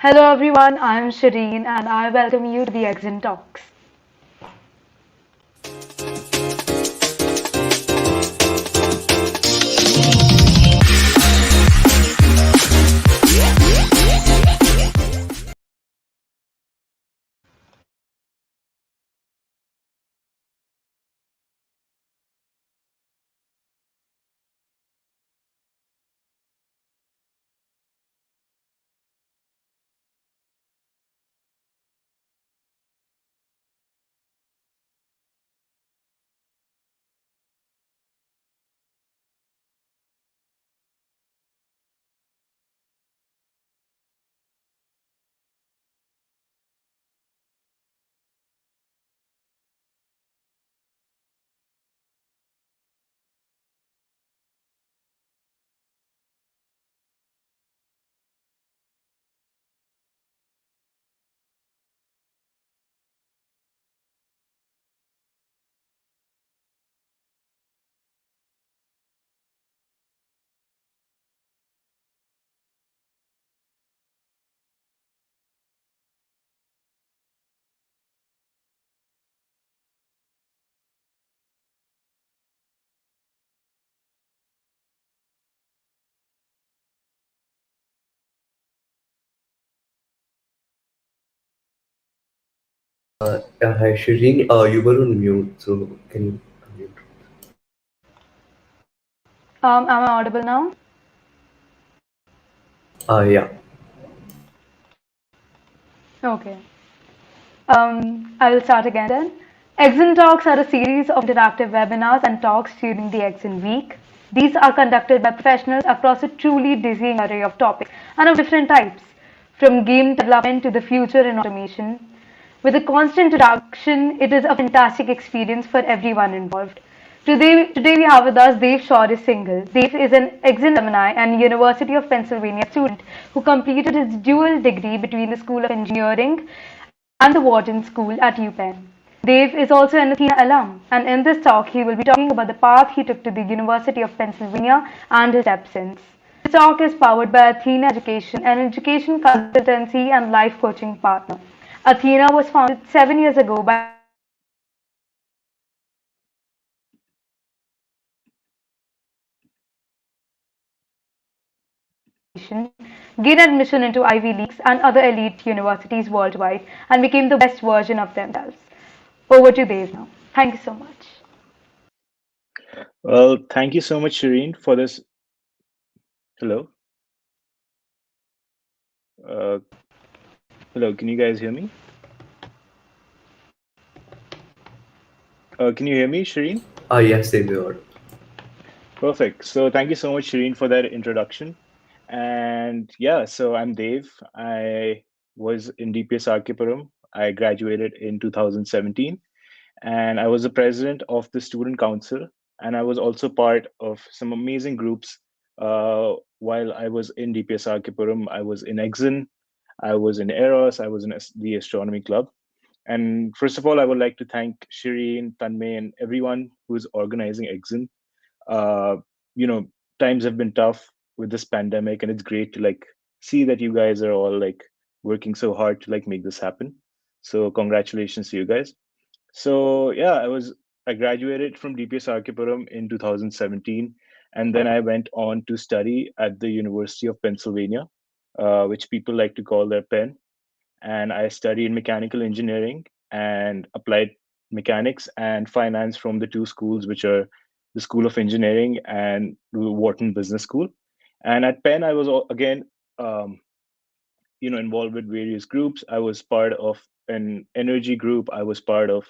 Hello everyone, I am Shireen and I welcome you to the Exun Talks. Hi, Shireen. You were on mute, so can you unmute? Am I audible now? Yeah. Okay. I will start again then. Exin Talks are a series of interactive webinars and talks during the Exin week. These are conducted by professionals across a truly dizzying array of topics and of different types, from game development to the future in automation. With a constant interaction, it is a fantastic experience for everyone involved. Today we have with us Dev Shaw is single. Dev is an Exin alumni and University of Pennsylvania student who completed his dual degree between the School of Engineering and the Wharton School at UPenn. Dev is also an Athena alum, and in this talk, he will be talking about the path he took to the University of Pennsylvania and his steps since. This talk is powered by Athena Education, an education consultancy and life coaching partner. Athena was founded 7 years ago by gained admission into Ivy Leagues and other elite universities worldwide, and became the best version of themselves. Over to Dev now. Thank you so much. Well, thank you so much, Shireen, for this. Hello. Uh, hello. Can you guys hear me? Can you hear me, Shireen? Yes, same word. Perfect. So thank you so much, Shireen, for that introduction. And yeah, so I'm Dave. I was in DPS Archipuram. I graduated in 2017, and I was the president of the student council, and I was also part of some amazing groups. While I was in DPS Archipuram, I was in Exin, I was in Eros, I was in the astronomy club. And first of all, I would like to thank Shireen, Tanmay, and everyone who's organizing Exin. uh, you know, times have been tough with this pandemic, and it's great to like see that you guys are all like working so hard to like make this happen. So congratulations to you guys. So yeah, I graduated from DPS Archipuram in 2017, and then I went on to study at the University of Pennsylvania, which people like to call their Penn. And I studied mechanical engineering and applied mechanics and finance from the two schools, which are the School of Engineering and the Wharton Business School. And at Penn, I was again, um, involved with various groups. I was part of an energy group. I was part of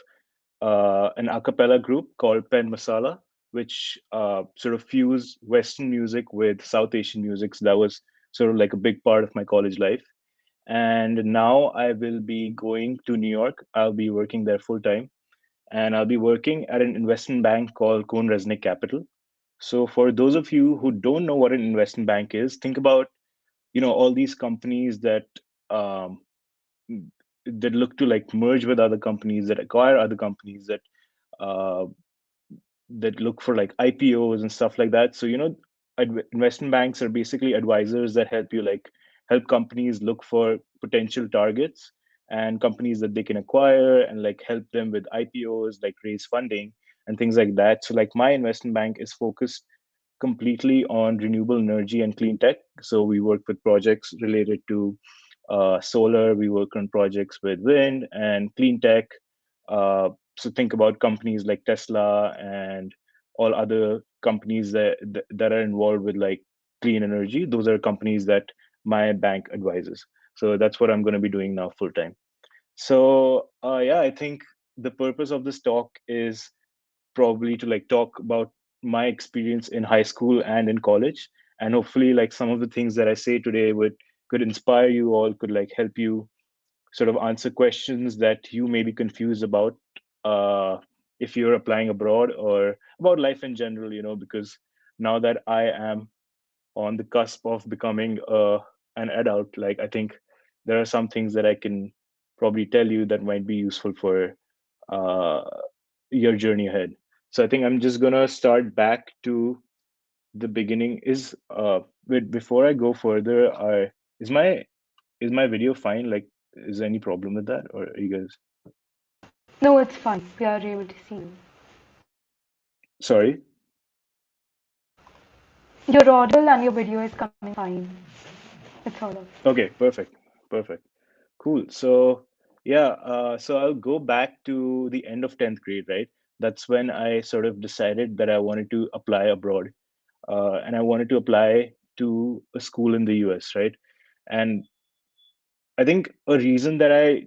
an a cappella group called Penn Masala, which sort of fused Western music with South Asian music. So that was sort of like a big part of my college life. And now I will be going to New York. I'll be working there full time, and I'll be working at an investment bank called Cohn Resnick Capital. So for those of you who don't know what an investment bank is, think about all these companies um, that look to like merge with other companies, that acquire other companies, uh, that look for like IPOs and stuff like that. So investment banks are basically advisors that help you like help companies look for potential targets and companies that they can acquire, and like help them with IPOs, like raise funding and things like that. So like my investment bank is focused completely on renewable energy and clean tech. So we work with projects related to solar. We work on projects with wind and clean tech. So think about companies like Tesla and all other companies that are involved with like clean energy. Those are companies that my bank advises. So that's what I'm going to be doing now full time. So yeah, I think the purpose of this talk is probably to like talk about my experience in high school and in college, and hopefully like some of the things that I say today would could inspire you all, could like help you sort of answer questions that you may be confused about, uh, if you're applying abroad or about life in general, because now that I am on the cusp of becoming an adult, like I think there are some things that I can probably tell you that might be useful for uh, your journey ahead. So I think I'm just gonna start back to the beginning. Wait, before I go further, I is my video fine? Like, is there any problem with that, or are you guys? No, it's fine. We are able to see you. Sorry. You're audible and your video is coming fine. It's all of. Okay, perfect, perfect, cool. So yeah, so I'll go back to the end of 10th grade, right? That's when I sort of decided that I wanted to apply abroad, and I wanted to apply to a school in the US, right? And I think a reason that I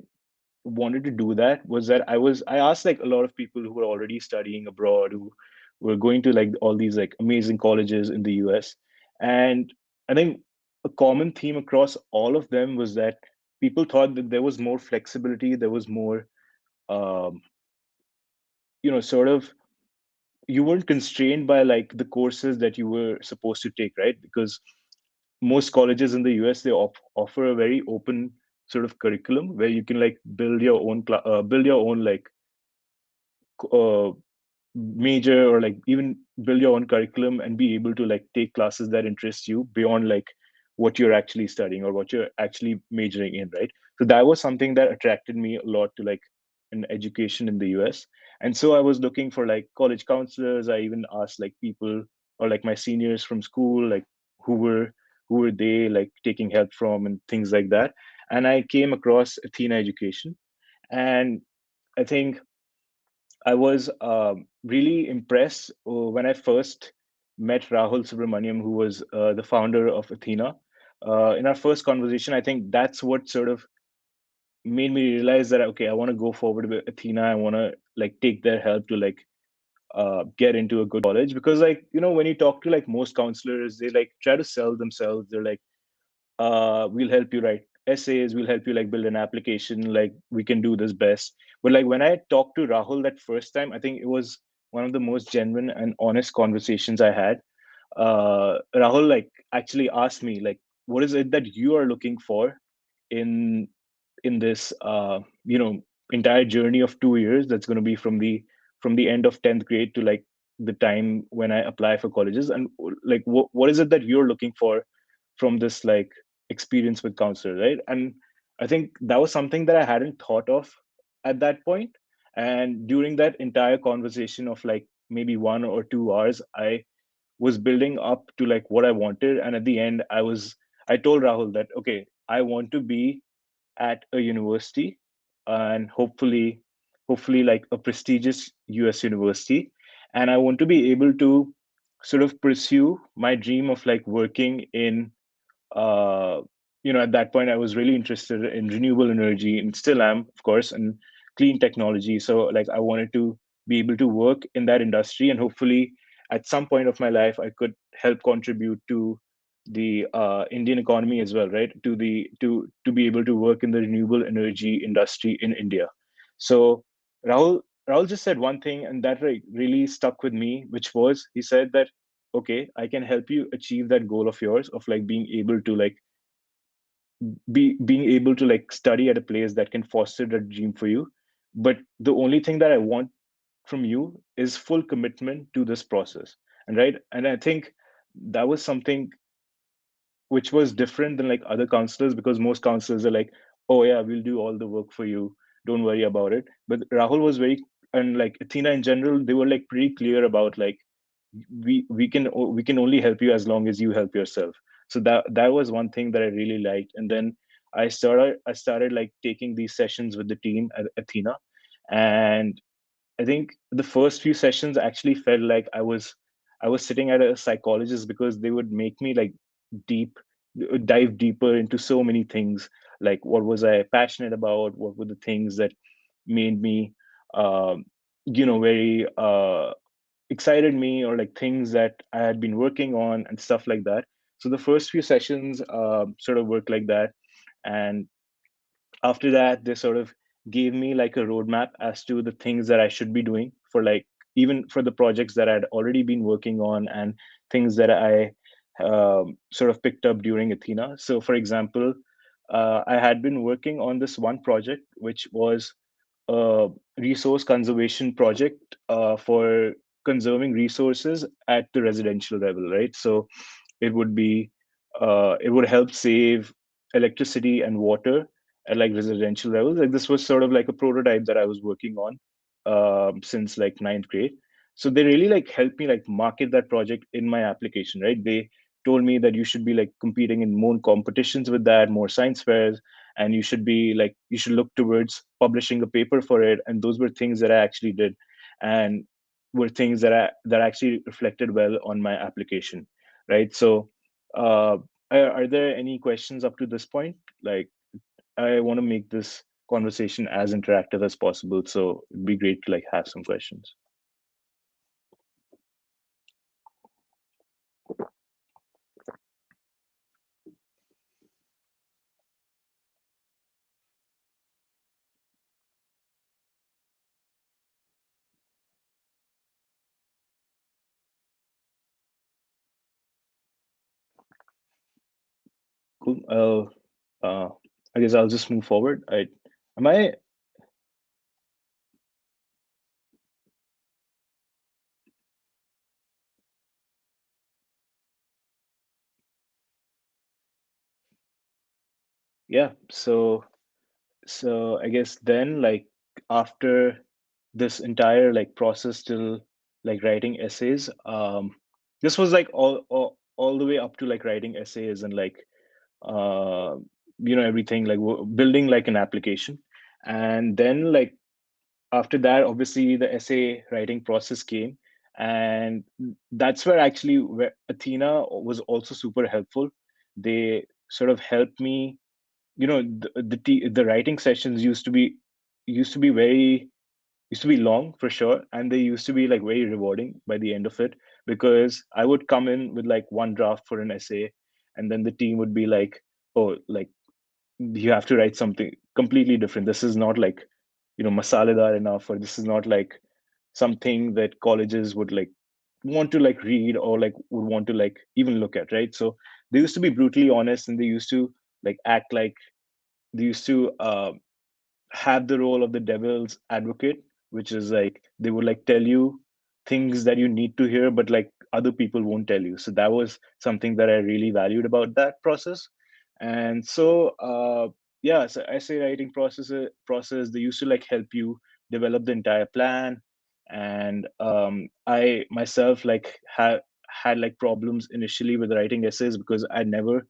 wanted to do that was that I asked like a lot of people who were already studying abroad, who were going to like all these like amazing colleges in the US. And I think a common theme across all of them was that people thought that there was more flexibility, there was more um, sort of, you weren't constrained by like the courses that you were supposed to take, right? Because most colleges in the US, they offer a very open sort of curriculum where you can like build your own like uh, major, or like even build your own curriculum and be able to like take classes that interest you beyond like what you're actually studying or what you're actually majoring in, right? So that was something that attracted me a lot to like an education in the US. And so I was looking for like college counselors. I even asked like people, or like my seniors from school, like who were who were they like taking help from and things like that. And I came across Athena Education. And I think I was really impressed when I first met Rahul Subramaniam, who was the founder of Athena. In our first conversation, I think that's what sort of made me realize that okay, I want to go forward with Athena. I want to like take their help to like get into a good college, because like when you talk to like most counselors, they like try to sell themselves. They're like, we'll help you write essays, we'll help you like build an application, like we can do this best. But like when I talked to Rahul that first time, I think it was one of the most genuine and honest conversations I had. Rahul like actually asked me like, what is it that you are looking for in this entire journey of 2 years that's going to be from the end of 10th grade to like the time when I apply for colleges, and like what is it that you're looking for from this like experience with counselor, right? And I think that was something that I hadn't thought of at that point. And during that entire conversation of like maybe 1 or 2 hours, I was building up to like what I wanted. And at the end, I told Rahul that okay, I want to be at a university, and hopefully like a prestigious US university. And I want to be able to sort of pursue my dream of like working in uh, at that point I was really interested in renewable energy, and still am, of course, and clean technology. So like I wanted to be able to work in that industry, and hopefully at some point of my life I could help contribute to the Indian economy as well, right? To be able to work in the renewable energy industry in India. So Rahul just said one thing, and that like really stuck with me, which was he said that okay, I can help you achieve that goal of yours of like being able to like being able to like study at a place that can foster that dream for you. But the only thing that I want from you is full commitment to this process. And right, and I think that was something which was different than like other counselors, because most counselors are like, oh yeah, we'll do all the work for you, don't worry about it. But Rahul was very, and like Athena in general, they were like pretty clear about like, we can only help you as long as you help yourself. So that was one thing that I really liked. And then I started like taking these sessions with the team at Athena. And I think the first few sessions actually felt like I was sitting at a psychologist, because they would make me like deep dive deeper into so many things, like what was I passionate about, what were the things that made me very excited me, or like things that I had been working on and stuff like that. So the first few sessions sort of worked like that. And after that, they sort of gave me like a roadmap as to the things that I should be doing for like, even for the projects that I'd already been working on, and things that I sort of picked up during Athena. So, for example, I had been working on this one project, which was a resource conservation project for conserving resources at the residential level, right? So it would help save electricity and water at like residential levels. Like this was sort of like a prototype that I was working on since like ninth grade. So they really like helped me like market that project in my application, right? They told me that you should be like competing in more competitions with that, more science fairs, and you should look towards publishing a paper for it. And those were things that I actually did, and were things that actually reflected well on my application, right? So uh, are there any questions up to this point? Like, I want to make this conversation as interactive as possible, so it'd be great to like have some questions. Cool. Uh, I guess I'll just move forward. Am I? Yeah. So I guess then, like, after this entire like process till like writing essays, this was like all the way up to like writing essays and like uh, everything, like building like an application. And then like after that, obviously the essay writing process came. And that's where actually where Athena was also super helpful. They sort of helped me. The writing sessions used to be very used to be long for sure, and they used to be like very rewarding by the end of it, because I would come in with like one draft for an essay, and then the team would be like, oh, like, you have to write something completely different. This is not like, masaladar enough, or this is not like something that colleges would like want to like read, or like would want to like even look at, right? So they used to be brutally honest, and they used to like act like they used to have the role of the devil's advocate, which is like they would like tell you things that you need to hear, but like other people won't tell you. So that was something that I really valued about that process. And so yeah, so essay writing process, they used to like help you develop the entire plan. And I myself like had like problems initially with writing essays, because I'd never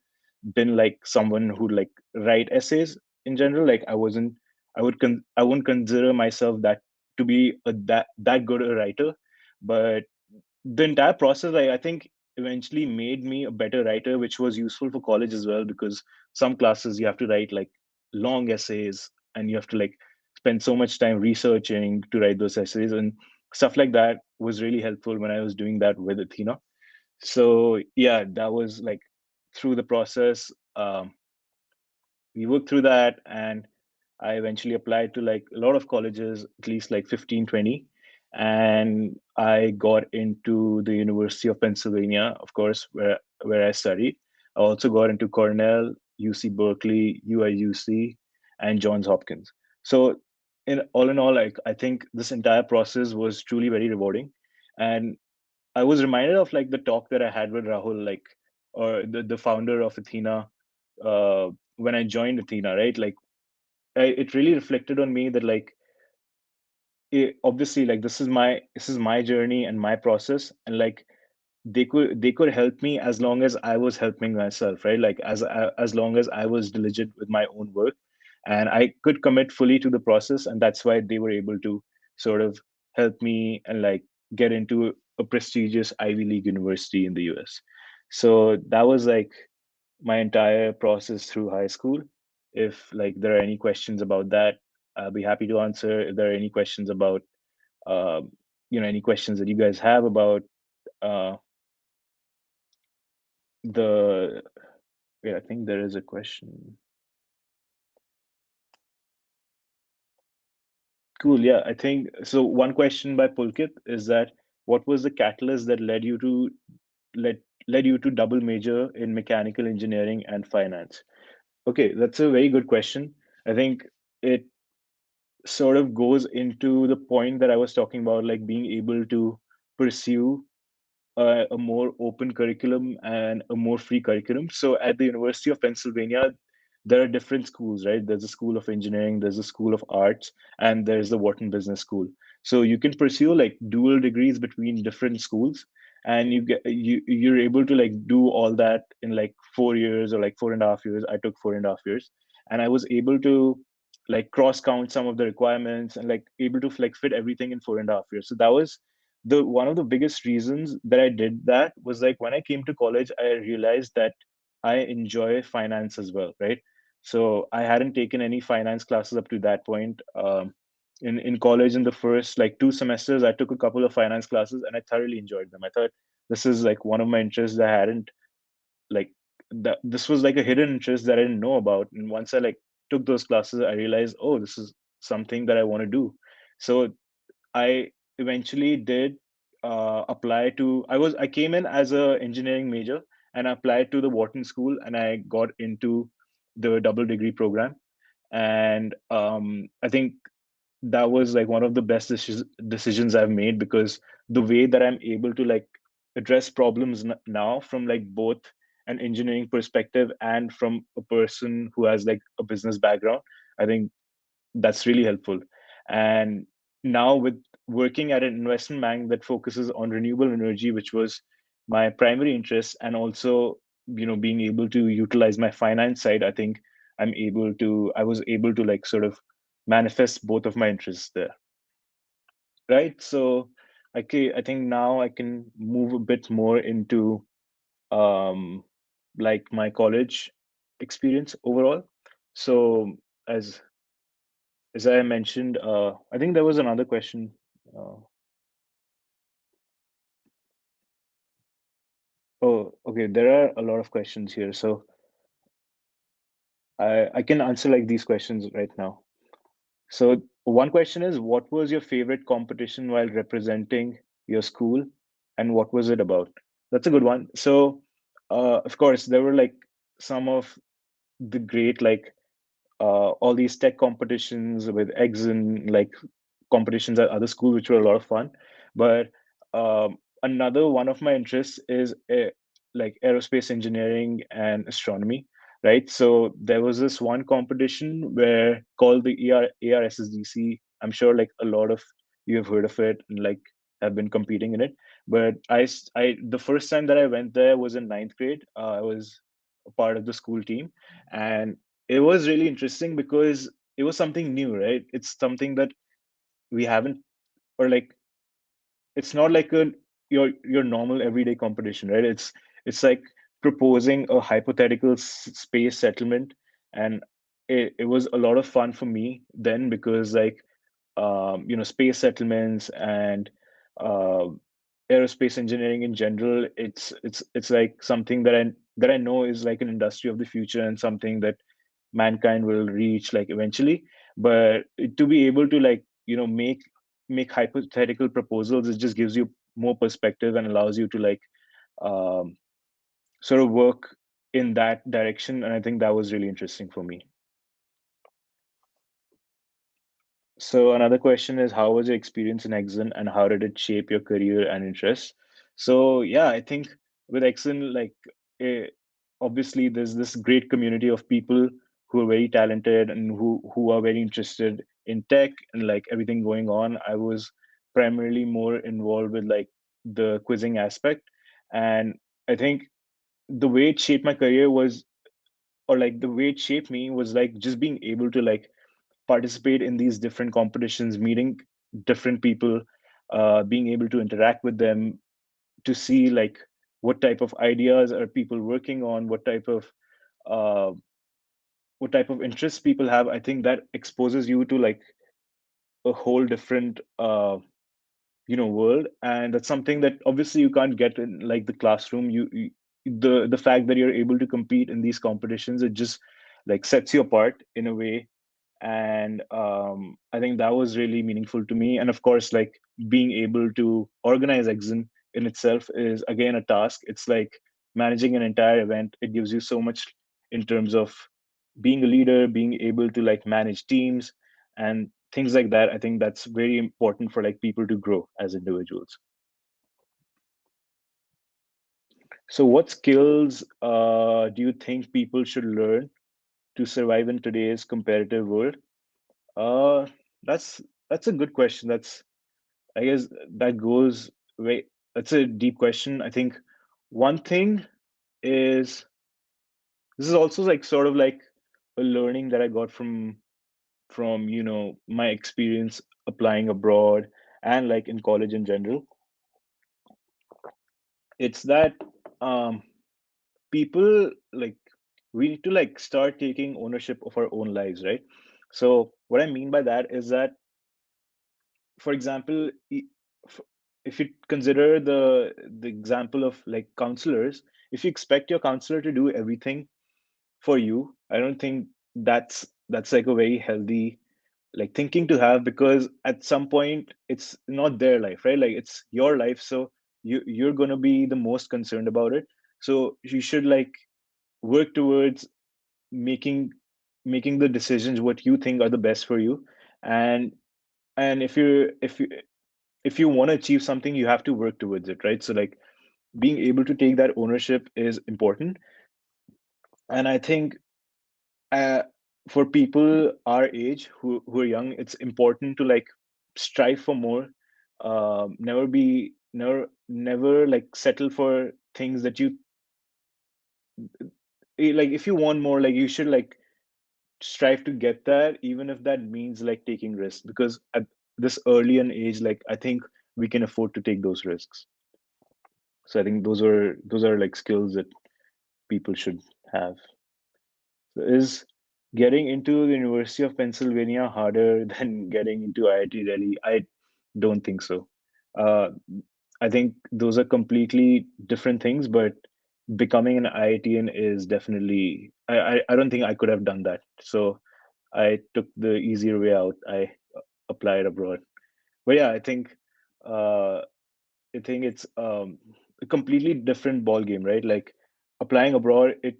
been like someone who like write essays in general. Like I wouldn't consider myself that to be that good a writer. But the entire process, I think, eventually made me a better writer, which was useful for college as well, because some classes you have to write like long essays, and you have to like spend so much time researching to write those essays, and stuff like that was really helpful when I was doing that with Athena. So yeah, that was like through the process. We worked through that, and I eventually applied to like a lot of colleges, at least like 15, 20. And I got into the University of Pennsylvania, of course, where I studied. I also got into Cornell, UC Berkeley, UIUC, and Johns Hopkins. So in all, like, I think this entire process was truly very rewarding. And I was reminded of like the talk that I had with Rahul, like or the founder of Athena, when I joined Athena, right? Like it really reflected on me that like obviously like this is my journey and my process, and like they could help me as long as I was helping myself, right? Like as long as I was diligent with my own work, and I could commit fully to the process, and that's why they were able to sort of help me and like get into a prestigious Ivy League university in the US. So that was like my entire process through high school. If like there are any questions about that, I'll be happy to answer. If there are any questions about um, any questions that you guys have about uh, the yeah, I think there is a question. Cool. Yeah, I think so. One question by Pulkit is that what was the catalyst that led led you to double major in mechanical engineering and finance? Okay, that's a very good question. I think it sort of goes into the point that I was talking about, like being able to pursue a more open curriculum and a more free curriculum. So at the University of Pennsylvania, there are different schools, right? There's a School of Engineering, there's a School of Arts, and there's the Wharton Business School. So you can pursue like dual degrees between different schools, and you're able to like do all that in like 4 years or like 4.5 years. I took 4.5 years, and I was able to like cross count some of the requirements and like able to like fit everything in 4.5 years. So that was the one of the biggest reasons that I did that was like when I came to college, I realized that I enjoy finance as well, right? So I hadn't taken any finance classes up to that point. In college, in the first like 2 semesters, I took a couple of finance classes and I thoroughly enjoyed them. I thought this is like one of my interests that I hadn't like that this was like a hidden interest that I didn't know about. And once I like took those classes, I realized, oh, this is something that I want to do. So I eventually did apply to. I came in as a engineering major and I applied to the Wharton School and I got into the double degree program. And I think that was like one of the best decisions I've made, because the way that I'm able to like address problems now from like both an engineering perspective and from a person who has like a business background, I think that's really helpful. And now with working at an investment bank that focuses on renewable energy, which was my primary interest, and also being able to utilize my finance side, I think I was able to like sort of manifest both of my interests there, right? So I think now I can move a bit more into um like my college experience overall. So as I mentioned, I think there was another question. Uh, oh, okay. There are a lot of questions here, so I can answer like these questions right now. So one question is, what was your favorite competition while representing your school, and what was it about? That's a good one. So, of course, there were like some of the great like all these tech competitions with Exin, like competitions at other schools, which were a lot of fun. But another one of my interests is like aerospace engineering and astronomy, right? So there was this one competition where called the ARSSDC. I'm sure like a lot of you have heard of it and like have been competing in it. But the first time that I went there was in ninth grade. I was a part of the school team, and it was really interesting because it was something new, right? It's something that we haven't, or like it's not like your normal everyday competition, right? It's like proposing a hypothetical space settlement. And it was a lot of fun for me then, because like space settlements and uh, aerospace engineering in general, it's like something that I know is like an industry of the future and something that mankind will reach like eventually. But to be able to like make hypothetical proposals, it just gives you more perspective and allows you to like um, sort of work in that direction. And I think that was really interesting for me. So another question is, how was your experience in Exin and how did it shape your career and interests? So yeah, I think with Exin, like eh, obviously there's this great community of people who are very talented and who are very interested in tech and like everything going on. I was primarily more involved with like the quizzing aspect, and I think the way it shaped my career was, or like the way it shaped me was like just being able to like participate in these different competitions, meeting different people, being able to interact with them, to see like what type of ideas are people working on, uh, what type of interests people have. I think that exposes you to like a whole different world, and that's something that obviously you can't get in like the classroom. The fact that you're able to compete in these competitions, it just like sets you apart in a way. And I think that was really meaningful to me. And of course, like being able to organize Exin in itself is again a task. It's like managing an entire event. It gives you so much in terms of being a leader, being able to like manage teams and things like that. I think that's very important for like people to grow as individuals. So what skills do you think people should learn to survive in today's competitive world? uh that's that's a good question. That's, I guess, that goes way, that's a deep question. I think one thing is, this is also like sort of like a learning that I got from my experience applying abroad and like in college in general. It's that um people like, we need to like start taking ownership of our own lives, right? So what I mean by that is that, for example, f- if you consider the example of like counselors, if you expect your counselor to do everything for you, I don't think that's like a very healthy like thinking to have, because at some point it's not their life, right? Like it's your life, so you're going to be the most concerned about it. So you should like work towards making making the decisions what you think are the best for you. And if you want to achieve something, you have to work towards it, right? So like being able to take that ownership is important. And I think uh, for people our age who are young, it's important to like strive for more. Never like settle for things that you like. If you want more, like you should like strive to get that, even if that means like taking risks, because at this early an age, like I think we can afford to take those risks. So I think those are like skills that people should have. So is getting into the University of Pennsylvania harder than getting into IIT Delhi? I don't think so. Uh, I think those are completely different things, but becoming an IITian is definitely, I don't think I could have done that. So I took the easier way out. I applied abroad. But yeah, uh, I think it's a completely different ball game, right? Like applying abroad, it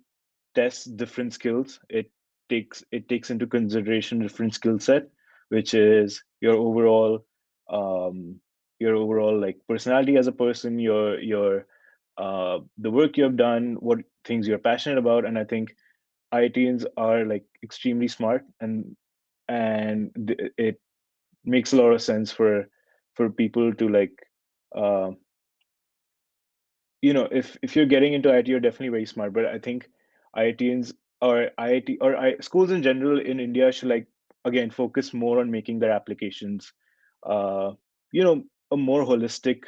tests different skills. It takes into consideration different skill set, which is um, your overall like personality as a person, your the work you have done, what things you're passionate about. And I think IITians are like extremely smart, and it makes a lot of sense for people to like uh, if you're getting into IT, you're definitely very smart. But I think IITians or schools in general in India should like again focus more on making their applications, uh, a more holistic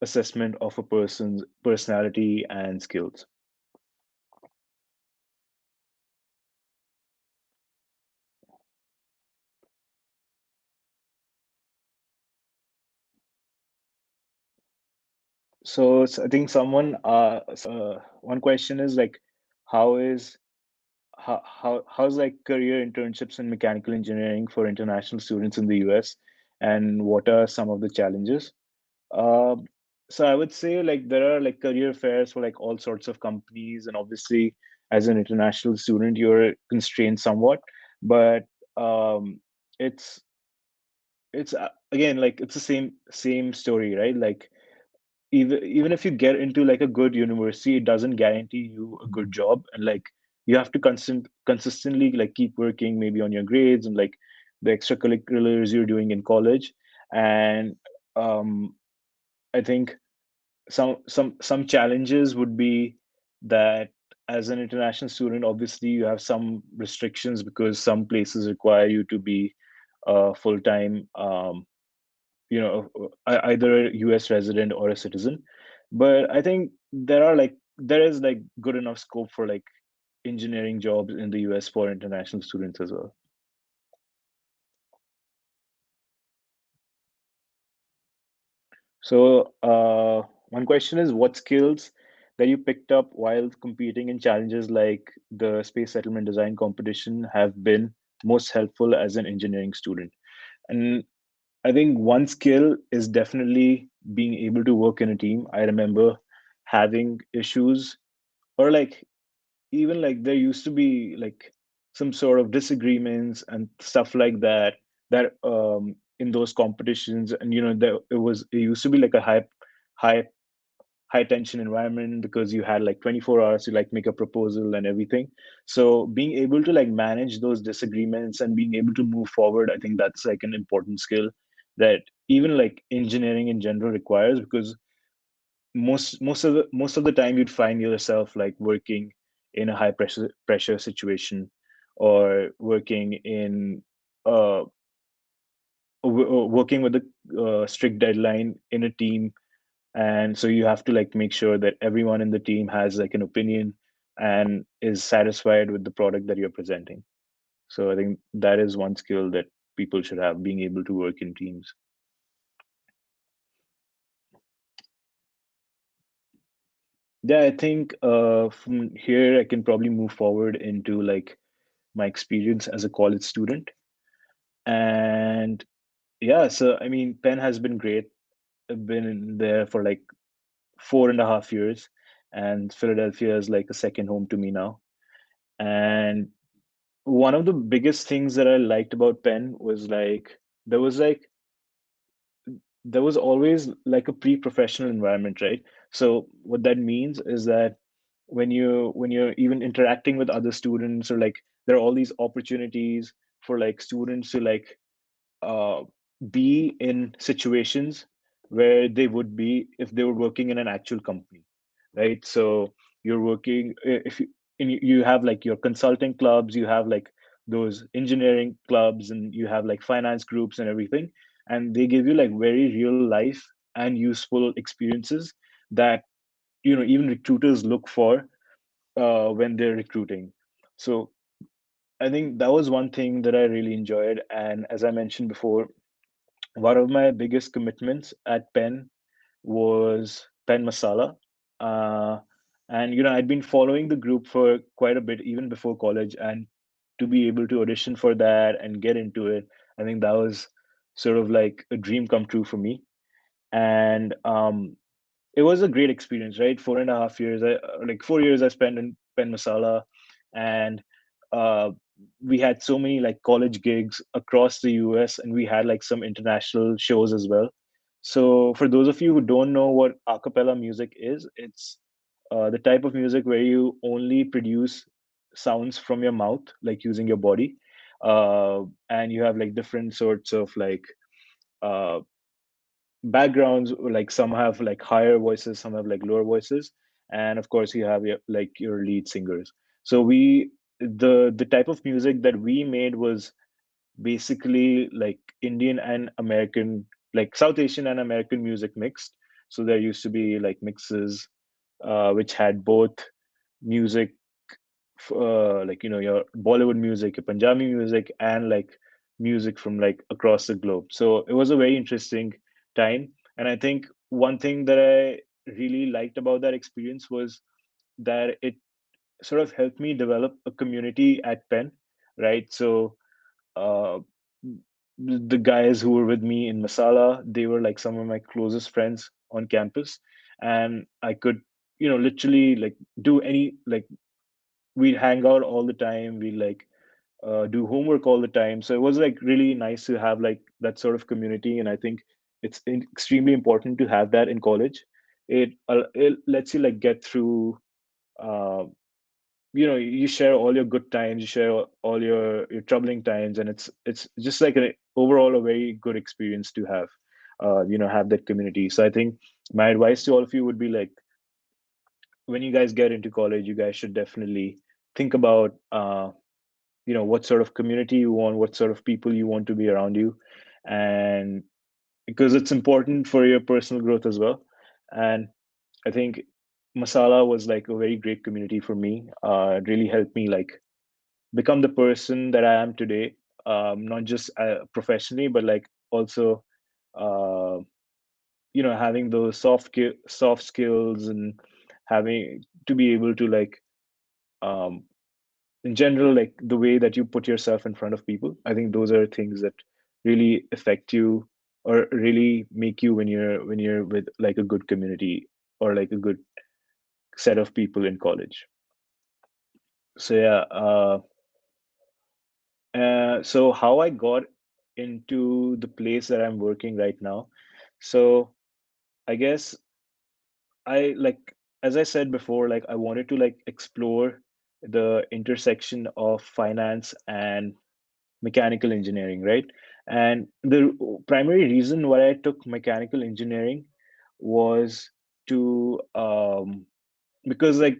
assessment of a person's personality and skills. So I think one question is like, how is how's like career internships in mechanical engineering for international students in the US, and what are some of the challenges? Um, so I would say like there are like career fairs for like all sorts of companies, and obviously as an international student you're constrained somewhat, but um, it's again like it's the same story, right? Like even if you get into like a good university, it doesn't guarantee you a good job. And like you have to consistently like keep working maybe on your grades and like the extracurriculars you're doing in college. And um, I think some challenges would be that as an international student, obviously you have some restrictions because some places require you to be full time, either a US resident or a citizen. But I think there is like good enough scope for like engineering jobs in the US for international students as well. So one question is, what skills that you picked up while competing in challenges like the space settlement design competition have been most helpful as an engineering student? And I think one skill is definitely being able to work in a team. I remember having issues, or like even like there used to be like some sort of disagreements and stuff like that, in those competitions. And there it used to be like a high high tension environment because you had like 24 hours to like make a proposal and everything. So being able to like manage those disagreements and being able to move forward, I think that's like an important skill that even like engineering in general requires, because most of the time you'd find yourself like working in a high pressure situation, or working in uh working with a strict deadline in a team. And so you have to like make sure that everyone in the team has like an opinion and is satisfied with the product that you're presenting. So I think that is one skill that people should have, being able to work in teams. Yeah, I think from here I can probably move forward into like my experience as a college student. And yeah, so I mean, Penn has been great. I've been in there for like 4.5 years, and Philadelphia is like a second home to me now. And one of the biggest things that I liked about Penn was there was like there was always like a pre-professional environment, right? So what that means is that when you're even interacting with other students, or like there are all these opportunities for like students to like uh, be in situations where they would be if they were working in an actual company, right? So you're working if you and you have like your consulting clubs, you have like those engineering clubs, and you have like finance groups and everything, and they give you like very real life and useful experiences that even recruiters look for when they're recruiting. So I think that was one thing that I really enjoyed. And as I mentioned before, one of my biggest commitments at Penn was Penn Masala. Uh, and I'd been following the group for quite a bit, even before college, and to be able to audition for that and get into it, I think that was sort of like a dream come true for me. And it was a great experience, right? 4.5 years, like 4 years I spent in Penn Masala. And uh, we had so many like college gigs across the US, and we had like some international shows as well. So for those of you who don't know what a cappella music is, it's the type of music where you only produce sounds from your mouth, like using your body. And you have like different sorts of like uh, backgrounds, like some have like higher voices, some have like lower voices. And of course you have your lead singers. So the type of music that we made was basically like Indian and American, like South Asian and American music mixed. So there used to be like mixes which had both music, like your Bollywood music, your Punjabi music, and like music from like across the globe. So it was a very interesting time. And I think one thing that I really liked about that experience was that it sort of helped me develop a community at Penn, right? So uh, the guys who were with me in Masala, they were like some of my closest friends on campus. And I could literally like do any like we'd hang out all the time. We like do homework all the time. So it was like really nice to have like that sort of community. And I think it's extremely important to have that in college. it lets you like get through. Uh, you share all your good times, you share all your troubling times, and it's just like an overall a very good experience to have. Have that community. So I think my advice to all of you would be like, when you guys get into college, you guys should definitely think about what sort of community you want, what sort of people you want to be around you, and because it's important for your personal growth as well. And I think Masala was like a very great community for me. It really helped me like become the person that I am today, not just professionally, but like also, uh, having those soft skills and having to be able to like, um, in general, like the way that you put yourself in front of people. I think those are things that really affect you or really make you when you're with like a good community or like a good set of people in college. So yeah, so how I got into the place that I'm working right now. So I guess I like, as I said before, like I wanted to like explore the intersection of finance and mechanical engineering, right? And the primary reason why I took mechanical engineering was to because like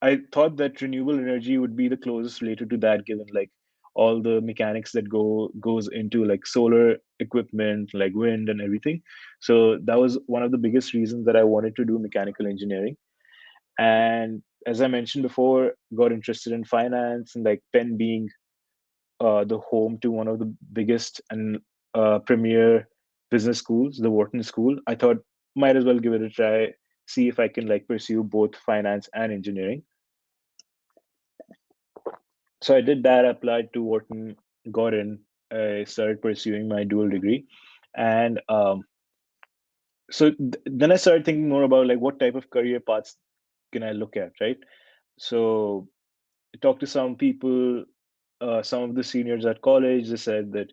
I thought that renewable energy would be the closest related to that, given like all the mechanics that goes into like solar equipment, like wind and everything. So that was one of the biggest reasons that I wanted to do mechanical engineering. And as I mentioned before, got interested in finance, and like Penn being the home to one of the biggest and premier business schools, the Wharton School, I thought might as well give it a try, see if I can like pursue both finance and engineering. So I did that, applied to Wharton, got in, I started pursuing my dual degree. And then I started thinking more about like what type of career paths can I look at, right? So I talked to some people, some of the seniors at college. They said that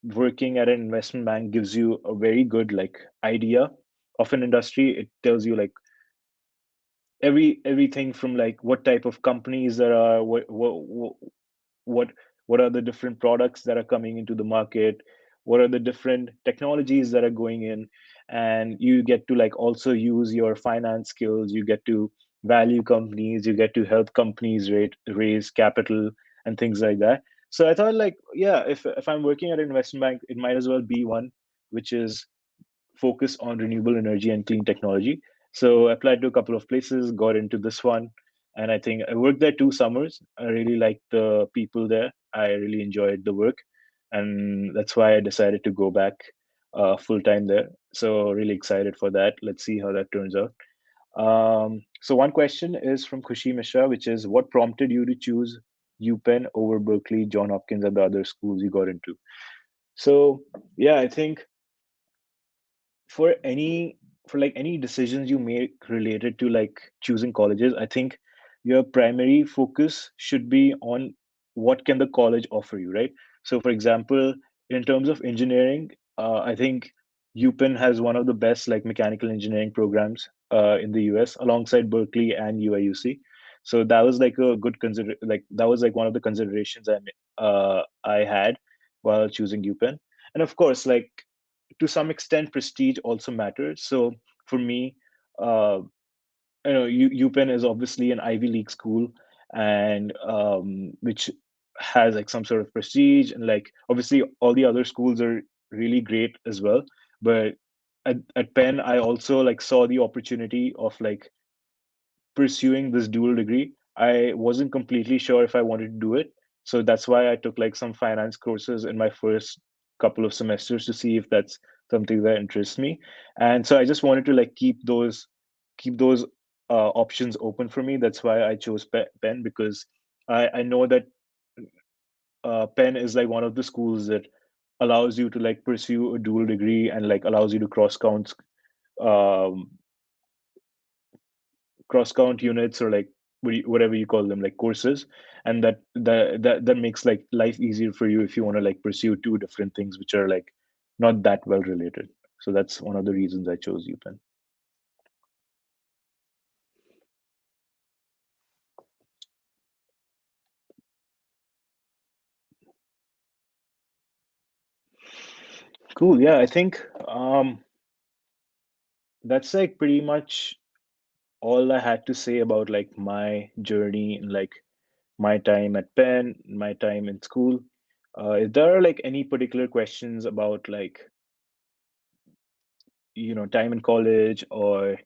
working at an investment bank gives you a very good like idea of an industry. It tells you like everything from like what type of companies there are, what what are the different products that are coming into the market, what are the different technologies that are going in, and you get to like also use your finance skills. You get to value companies, you get to help companies raise capital and things like that. So I thought like, yeah, if I'm working at an investment bank, it might as well be one which is focus on renewable energy and clean technology. So I applied to a couple of places, got into this one, and I think I worked there 2 summers. I really liked the people there. I really enjoyed the work, and that's why I decided to go back full time there. So really excited for that. Let's see how that turns out. So one question is from Khushi Mishra, which is what prompted you to choose UPenn over Berkeley, John Hopkins, and the other schools you got into? So yeah, I think for any for like any decisions you make related to like choosing colleges, I think your primary focus should be on what can the college offer you, right? So for example, in terms of engineering, I think UPenn has one of the best like mechanical engineering programs in the US alongside Berkeley and UIUC. So that was like a good consider like that was like one of the considerations I had while choosing UPenn. And of course, like to some extent prestige also matters. So for me, uh, UPenn is obviously an Ivy League school, and which has like some sort of prestige, and like obviously all the other schools are really great as well. But at Penn, I also like saw the opportunity of like pursuing this dual degree. I wasn't completely sure if I wanted to do it. So that's why I took like some finance courses in my first couple of semesters to see if that's something that interests me. And so I just wanted to like keep those options open for me. That's why I chose Penn, because I know that Penn is like one of the schools that allows you to like pursue a dual degree and like allows you to um, cross count units, or like whatever you call them, like courses. And that makes like life easier for you if you want to like pursue two different things which are like not that well related. So that's one of the reasons I chose UPenn. Cool. Yeah, I think that's like pretty much all I had to say about like my journey and like my time at Penn, my time in school. If there are like any particular questions about like, time in college or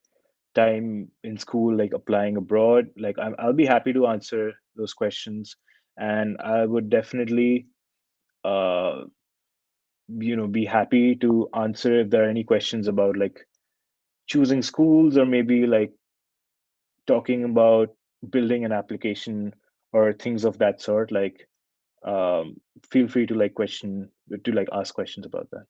time in school, like applying abroad, like I'll be happy to answer those questions. And I would definitely, uh, be happy to answer if there are any questions about like choosing schools or maybe like talking about building an application or things of that sort. Like, um, feel free to like ask questions about that.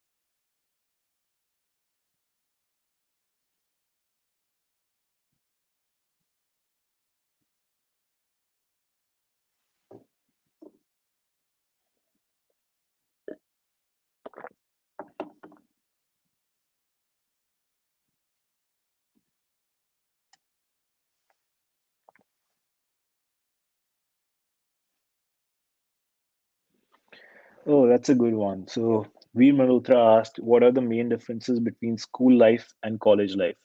Oh, that's a good one. So Veer Malhotra asked, what are the main differences between school life and college life?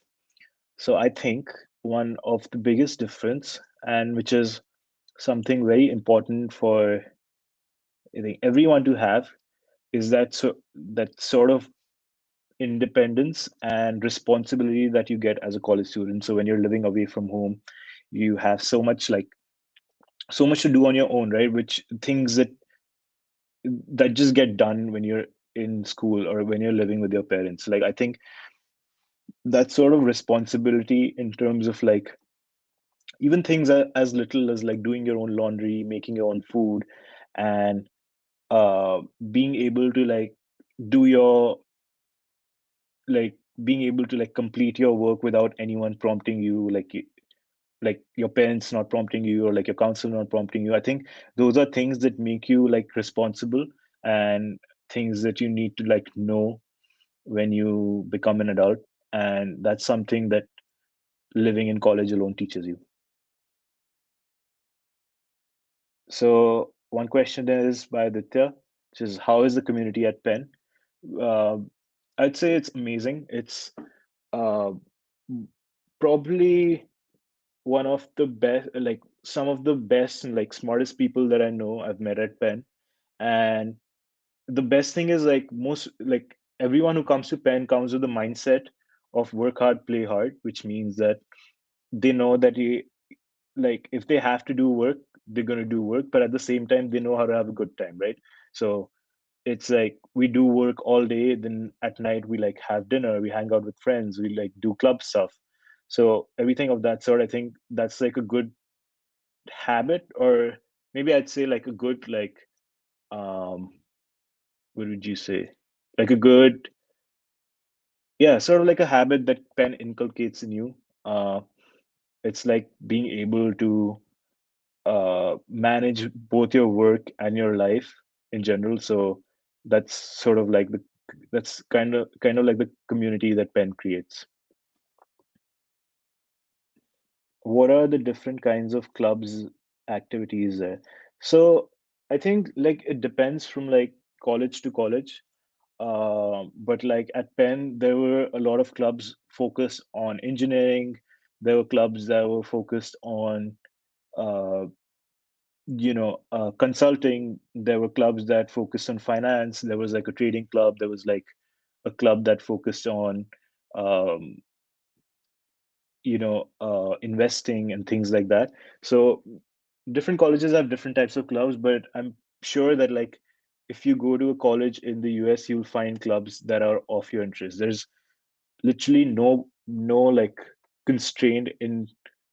So I think one of the biggest difference, and which is something very important for I think everyone to have, is that sort of independence and responsibility that you get as a college student. So when you're living away from home, you have so much to do on your own, right? Which things that just get done when you're in school or when you're living with your parents. Like I think that sort of responsibility in terms of like even things as little as like doing your own laundry, making your own food, and uh being able to like do your like being able to like complete your work without anyone prompting you, like your parents not prompting you or like your counselor not prompting you. I think those are things that make you like responsible, and things that you need to like know when you become an adult, and that's something that living in college alone teaches you. So one question is by Aditya, which is how is the community at Penn? uh, I'd say it's amazing. It's uh, probably one of the best, like some of the best and like smartest people that I know I've met at Penn. And the best thing is like most like everyone who comes to Penn comes with the mindset of work hard, play hard, which means that they know that like if they have to do work, they're gonna do work, but at the same time they know how to have a good time, right? So it's like we do work all day, then at night we like have dinner, we hang out with friends, we like do club stuff. So everything of that sort, I think that's like a good habit, or maybe I'd say like a good like um what would you say, like a good, yeah, sort of like a habit that Penn inculcates in you. It's like being able to manage both your work and your life in general. So that's sort of like the that's kind of like the community that Penn creates. What are the different kinds of clubs activities there? So I think like it depends from like college to college. But like at Penn, there were a lot of clubs focused on engineering. There were clubs that were focused on uh, consulting. There were clubs that focused on finance. There was like a trading club. There was like a club that focused on um, investing and things like that. So different colleges have different types of clubs, but I'm sure that like if you go to a college in the US, you'll find clubs that are of your interest. There's literally no like constraint in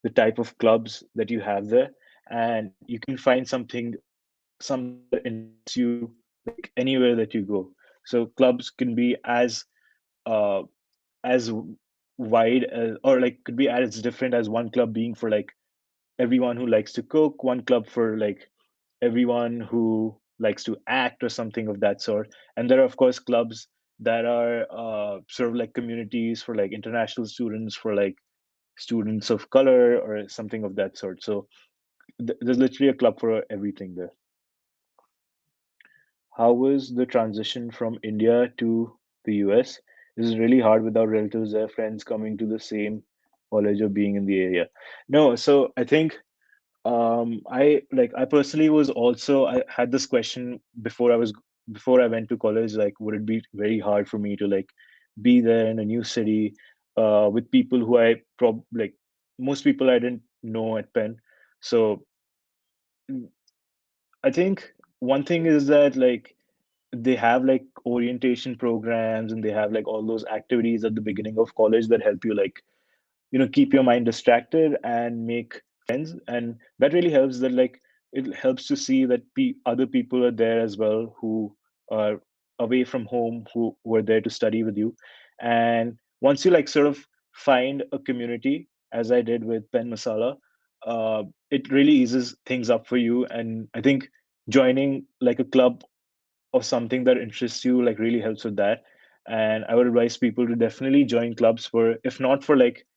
the type of clubs that you have there, and you can find something that interests you like anywhere that you go. So clubs can be uh as wide as, or like could be as different as one club being for like everyone who likes to cook, one club for like everyone who likes to act or something of that sort. And there are of course clubs that are sort of like communities for like international students, for like students of color or something of that sort. So there's literally a club for everything there. How was the transition from India to the US. This is really hard without relatives or friends coming to the same college or being in the area. No, so I think I personally was also, I had this question before I went to college, like would it be very hard for me to like be there in a new city with people who I like most people I didn't know at Penn. So I think one thing is that like they have like orientation programs and they have like all those activities at the beginning of college that help you like keep your mind distracted and make friends, and that really helps. That like it helps to see that other people are there as well who are away from home, who were there to study with you. And once you like sort of find a community, as I did with Pen Masala, it really eases things up for you. And I think joining like a club or something that interests you like really helps with that. And I would advise people to definitely join clubs for, if not for like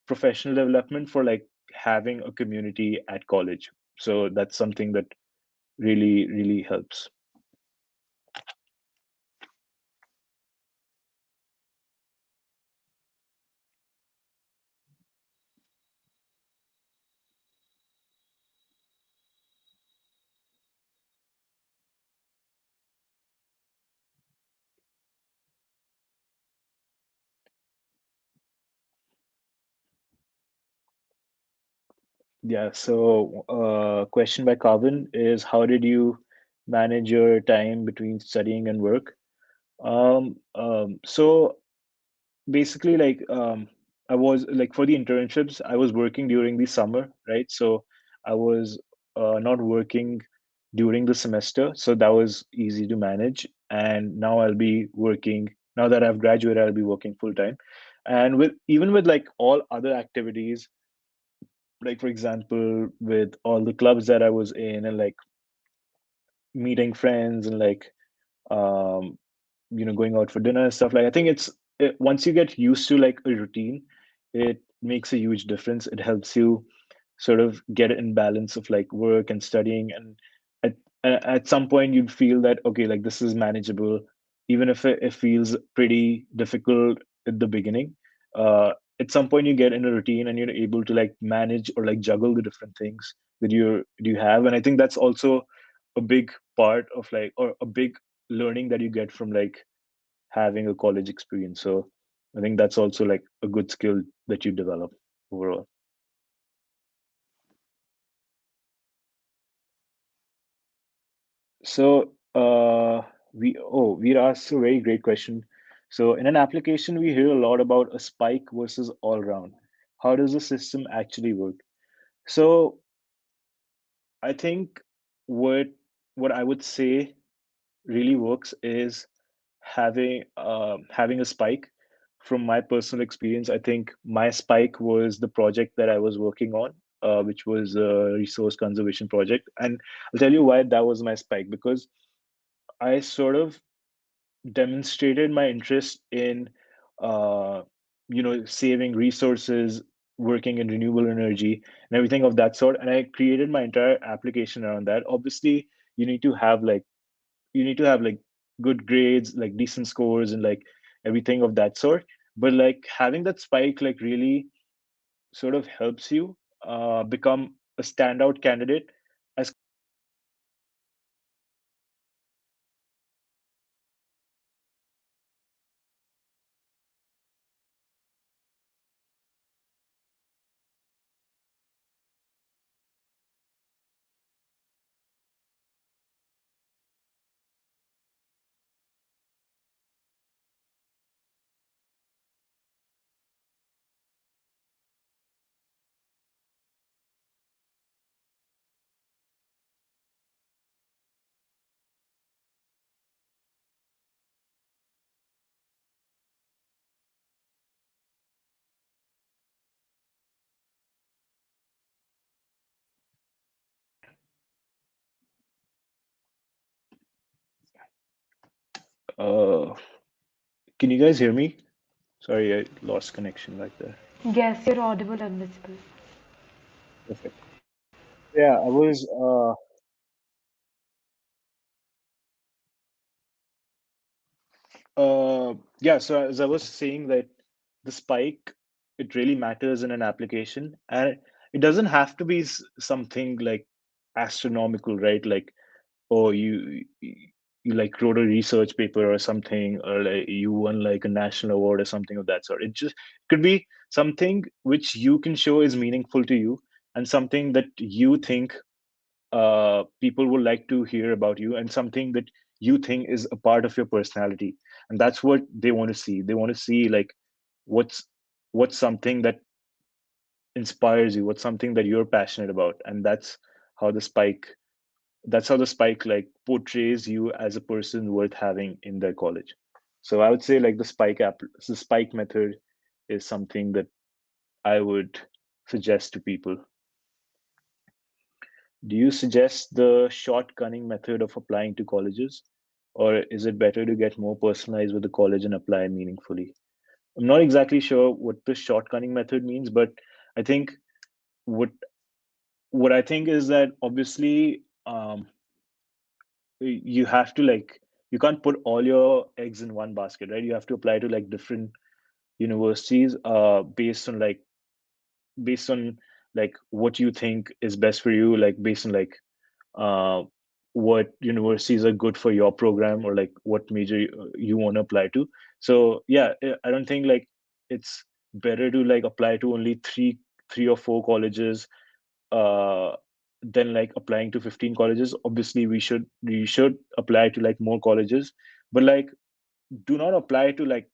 professional development, for like having a community at college. So that's something that really helps. Yeah, so question by Carvin is, how did you manage your time between studying and work? So basically like I was like, for the internships I was working during the summer, right? So I was not working during the semester, so that was easy to manage. And now I'll be working, now that I've graduated, I'll be working full time. And with even with like all other activities, like for example with all the clubs that I was in, and like meeting friends, and like um going out for dinner and stuff, like I think once you get used to like a routine, it makes a huge difference. It helps you sort of get in balance of like work and studying. And at, at some point you'd feel that okay, like this is manageable, even if it feels pretty difficult at the beginning. At some point you get in a routine and you're able to like manage or like juggle the different things that you have. And I think that's also a big part of like, or a big learning that you get from like having a college experience. So I think that's also like a good skill that you develop overall. So we asked a very great question. So in an application, we hear a lot about a spike versus all round. How does the system actually work? So I think what what I would say really works is having a spike. From my personal experience, I think my spike was the project that I was working on, which was a resource conservation project. And I'll tell you why that was my spike, because I sort of demonstrated my interest in uh, saving resources, working in renewable energy and everything of that sort. And I created my entire application around that. Obviously you need to have like you need to have like good grades, like decent scores, and like everything of that sort. But like having that spike like really sort of helps you become a standout candidate as uh can you guys hear me? Sorry, I lost connection right there. Yes, you're audible and visible. Perfect. Yeah, I was Yeah, so as I was saying that the spike, it really matters in an application, and it doesn't have to be something like astronomical, right? Like, oh, you like wrote a research paper or something, or like you won like a national award or something of that sort. It just could be something which you can show is meaningful to you, and something that you think people would like to hear about you, and something that you think is a part of your personality, and that's what they want to see. They want to see like what's what's something that inspires you, what's something that you're passionate about, and how the spike that's how the spike like portrays you as a person worth having in their college. So I would say like the spike method is something that I would suggest to people. Do you suggest the short cunning method of applying to colleges, or is it better to get more personalized with the college and apply meaningfully? I'm not exactly sure what the short cunning method means, but I think what what I think is that obviously you have to like you can't put all your eggs in one basket, right? You have to apply to like different universities based on like what you think is best for you, like based on like uh, what universities are good for your program, or like what major you want to apply to. So yeah, I don't think like it's better to like apply to only three or four colleges uh, than like applying to 15 colleges. Obviously we should apply to like more colleges, but like do not apply to like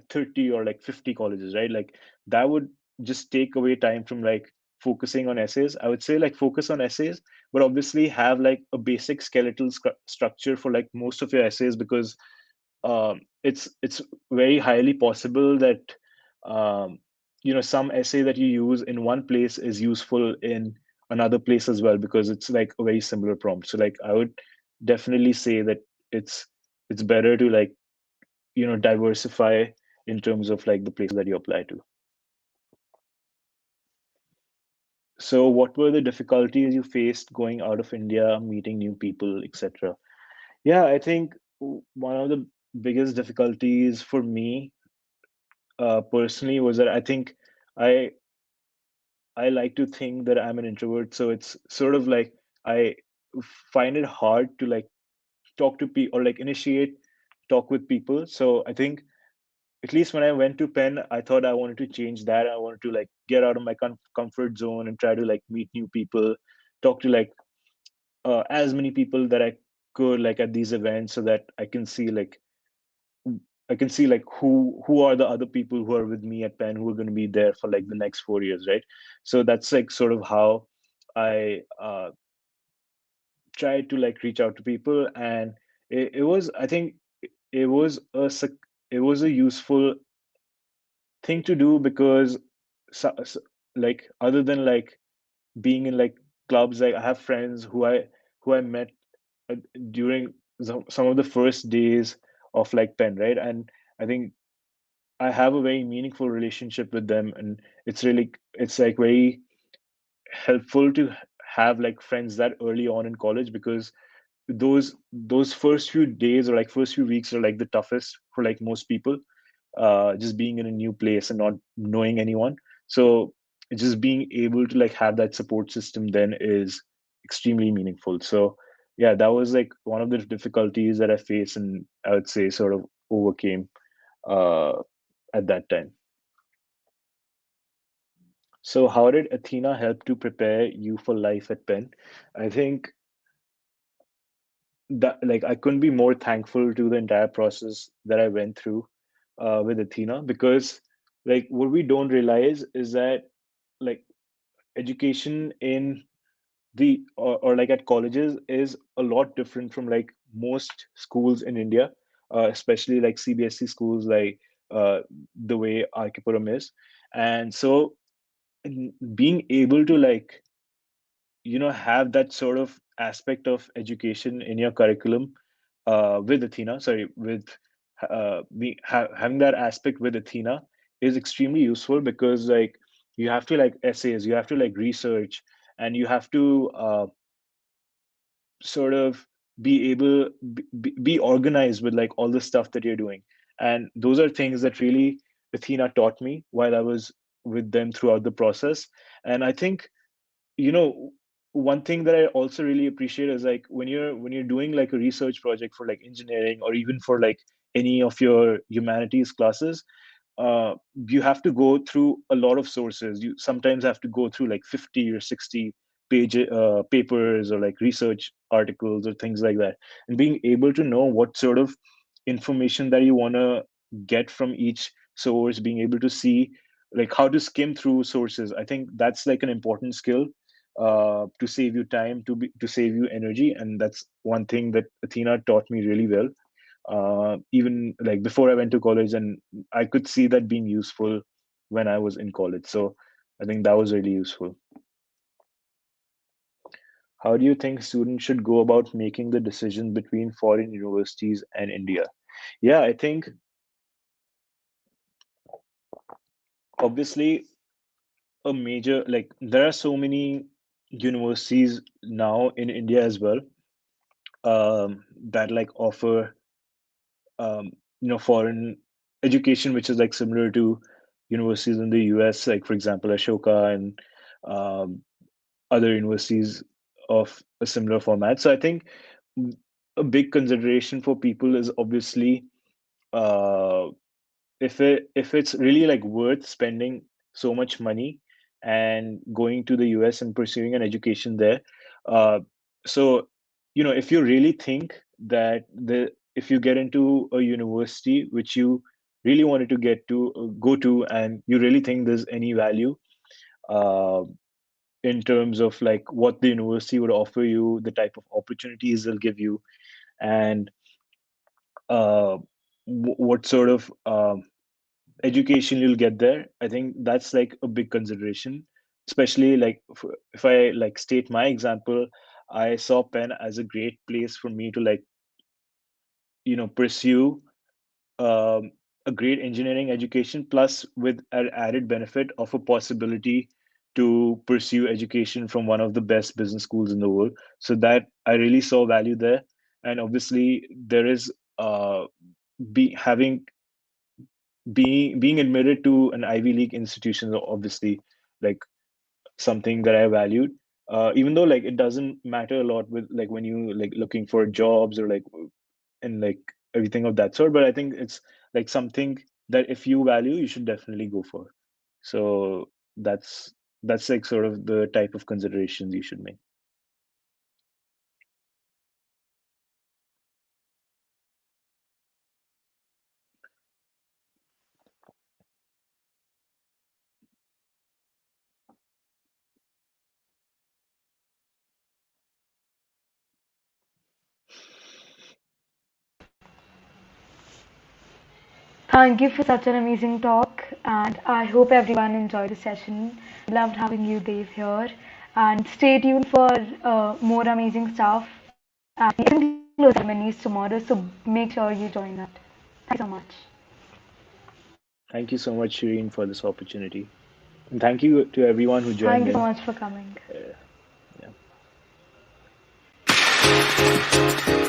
30 or like 50 colleges, right? Like that would just take away time from like focusing on essays. I would say like focus on essays, but obviously have like a basic skeletal structure for like most of your essays, because it's very highly possible that um, some essay that you use in one place is useful in another place as well, because it's like a very similar prompt. So like I would definitely say that it's it's better to like diversify in terms of like the places that you apply to. So what were the difficulties you faced going out of India, meeting new people, etc.? Yeah, I think one of the biggest difficulties for me personally was that I I like to think that I'm an introvert, so it's sort of like I find it hard to like talk to people or like initiate talk with people. So I think at least when I went to Penn, I thought I wanted to change that. I wanted to like get out of my comfort zone and try to like meet new people, talk to like as many people that I could like at these events, so that I can see like who are the other people who are with me at Penn, who are going to be there for like the next 4 years, right? So that's like sort of how I tried to like reach out to people, and it was I think it was it was a useful thing to do, because like other than like being in like clubs, like I have friends who I met uh, during some of the first days of like Penn, right? And I think I have a very meaningful relationship with them, and it's like very helpful to have like friends that early on in college, because those first few days or like first few weeks are like the toughest for like most people, just being in a new place and not knowing anyone. So just being able to like have that support system then is extremely meaningful. So yeah, that was like one of the difficulties that I faced, and I would say sort of overcame uh, at that time. So how did Athena help to prepare you for life at Penn? I think that like I couldn't be more thankful to the entire process that I went through with Athena, because like what we don't realize is that like education in or like at colleges is a lot different from like most schools in India, especially like CBSE schools, like the way Arkipuram is. And so being able to like have that sort of aspect of education in your curriculum with Athena, sorry, with having that aspect with Athena is extremely useful, because like you have to like essays, you have to like research, and you have to sort of be organized with like all the stuff that you're doing. And those are things that really Athena taught me while I was with them throughout the process. And I think, you know, one thing that I also really appreciate is like when you're doing like a research project for like engineering or even for like any of your humanities classes, uh, you have to go through a lot of sources. You sometimes have to go through like 50 or 60 page papers or like research articles or things like that. And being able to know what sort of information that you want to get from each source, being able to see like how to skim through sources, I think that's like an important skill to save you time, to save you energy. And that's one thing that Athena taught me really well, even like before I went to college, and I could see that being useful when I was in college. So I think that was really useful. How do you think students should go about making the decision between foreign universities and India? Yeah, I think obviously a major, like there are so many universities now in India as well, that like offer foreign education, which is like similar to universities in the US, like for example Ashoka and um, other universities of a similar format. So I think a big consideration for people is obviously, uh, if it's really like worth spending so much money and going to the US and pursuing an education there. Uh, so, if you really think that if you get into a university which you really wanted to go to, and you really think there's any value uh, in terms of like what the university would offer you, the type of opportunities they'll give you, and uh, what sort of education you'll get there. I think that's like a big consideration, especially like if I like state my example. I saw Penn as a great place for me to like pursue um, a great engineering education, plus with an added benefit of a possibility to pursue education from one of the best business schools in the world. So that I really saw value there. And obviously there is be having being admitted to an Ivy League institution is obviously like something that I valued. Even though like it doesn't matter a lot with like when you like looking for jobs or like and like everything of that sort, but I think it's like something that if you value, you should definitely go for. So that's like sort of the type of considerations you should make. Thank you for such an amazing talk, and I hope everyone enjoyed the session. Loved having you, Dave, here. And stay tuned for more amazing stuff at the Exin ceremonies tomorrow, so make sure you join that. Thank you so much. Thank you so much, Shireen, for this opportunity. And thank you to everyone who joined Thank you so in. much for coming. Yeah.